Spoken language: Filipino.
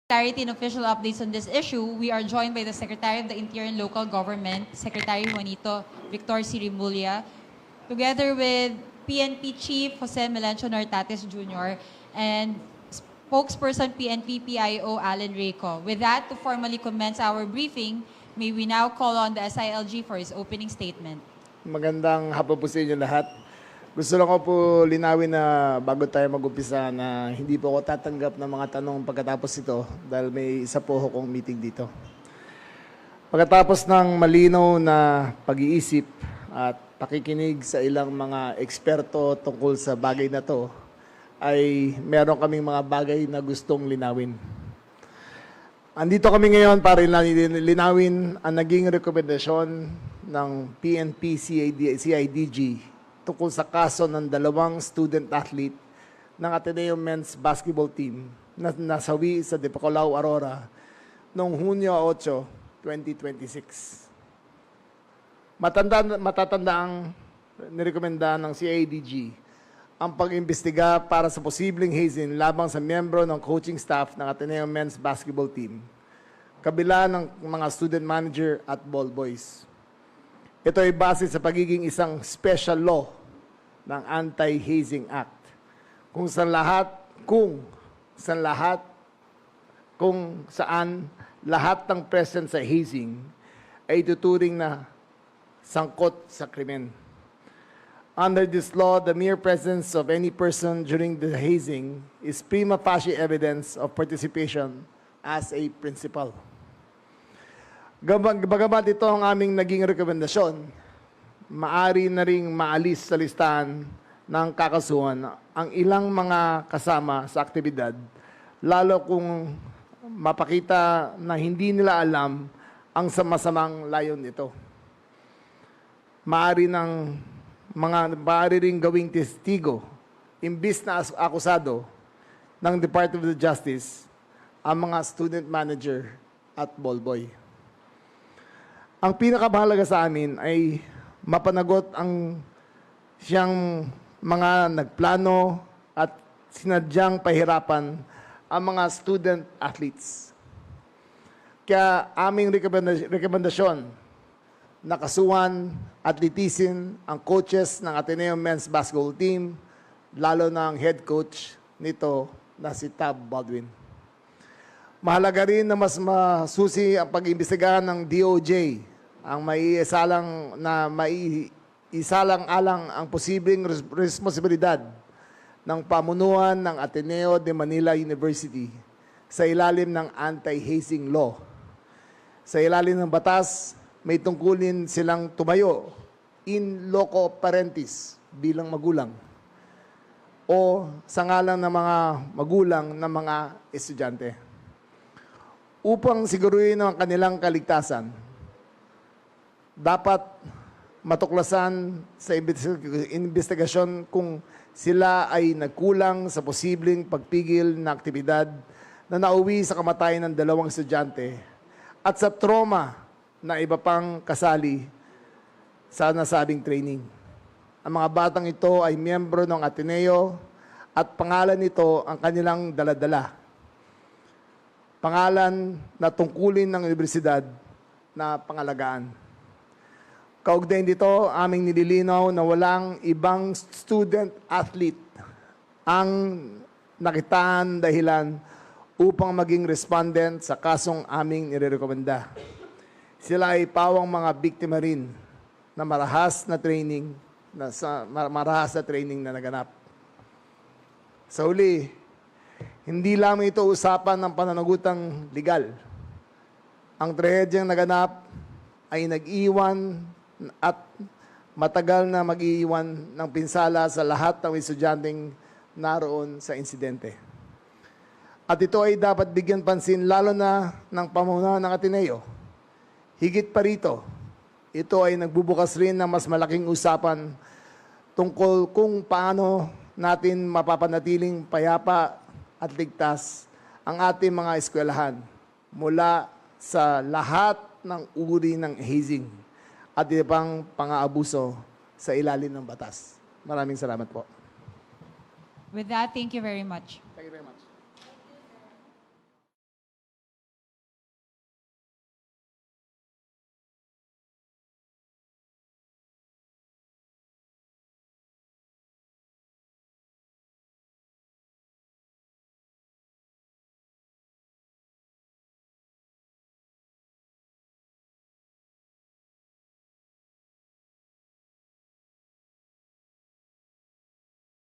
clarity and official updates on this issue, we are joined by the Secretary of the Interior and Local Government, Secretary Juanito Victor Sirimulya, together with PNP Chief Jose Melencio Nortates Jr. and spokesperson PNP PIO Alan Reyco. With that, to formally commence our briefing, may we now call on the SILG for his opening statement. Magandang hapon po sa inyo lahat. Gusto lang ko po linawin na bago tayo mag-umpisa na hindi po ako tatanggap ng mga tanong pagkatapos ito dahil may isa po akong meeting dito. Pagkatapos ng malinaw na pag-iisip at pakikinig sa ilang mga eksperto tungkol sa bagay na to, ay meron kaming mga bagay na gustong linawin. Andito kami ngayon para linawin ang naging rekomendasyon ng PNP CIDG tungkol sa kaso ng dalawang student athlete ng Ateneo Men's Basketball Team na nasawi sa Dipacolaw, Aurora noong Hunyo 8, 2026. Matatandaang nirekomenda ng CIDG ang pag-imbestiga para sa posibleng hazing labang sa miyembro ng coaching staff ng Ateneo Men's Basketball Team, kabila ng mga student manager at ball boys. Ito ay base sa pagiging isang special law ng Anti-Hazing Act. Kung saan lahat ng present sa hazing ay tuturing na sangkot sa krimen. Under this law, the mere presence of any person during the hazing is prima facie evidence of participation as a principal. Bagamat ito ang aming naging rekomendasyon, maari na ring maalis sa listahan ng kakasuhan ang ilang mga kasama sa aktibidad, lalo kung mapakita na hindi nila alam ang masamang layon nito. Maari ring gawing testigo, imbis na akusado ng Department of Justice ang mga student manager at ball boy. Ang pinakamahalaga sa amin ay mapanagot ang siyang mga nagplano at sinadyang pahirapan ang mga student athletes. Kaya aming rekomendasyon na kasuhan at litisin ang coaches ng Ateneo Men's Basketball Team, lalo na ang head coach nito na si Tab Baldwin. Mahalaga rin na mas masusi ang pag-imbestigahan ng DOJ ang maiisalang-alang ang posibleng responsibilidad ng pamunuan ng Ateneo de Manila University sa ilalim ng anti-hazing law. Sa ilalim ng batas, may tungkulin silang tumayo in loco parentis bilang magulang o sa ngalan ng mga magulang ng mga estudyante. Upang siguruhin ang kanilang kaligtasan, dapat matuklasan sa investigasyon kung sila ay nagkulang sa posibleng pagpigil na aktibidad na nauwi sa kamatayan ng dalawang estudyante at sa trauma na iba pang kasali sa nasabing training. Ang mga batang ito ay miyembro ng Ateneo at pangalan nito ang kanilang daladala. Pangalan na tungkulin ng universidad na pangalagaan. Kaugnay dito, aming nililinaw na walang ibang student athlete ang nakitaan dahilan upang maging respondent sa kasong aming nirerekomenda. Sila ay pawang mga biktima rin na marahas na training na naganap. Sa huli, hindi lamang ito usapan ng pananagutang legal. Ang trahedyang naganap ay nag-iwan at matagal na mag-iiwan ng pinsala sa lahat ng estudyanteng naroon sa insidente. At ito ay dapat bigyan pansin lalo na ng pamunuan ng Ateneo. Higit pa rito, ito ay nagbubukas rin ng mas malaking usapan tungkol kung paano natin mapapanatiling payapa at ligtas ang ating mga eskwelahan mula sa lahat ng uri ng hazing at ibang pang-aabuso sa ilalim ng batas. Maraming salamat po. With that, thank you very much. Thank you very much.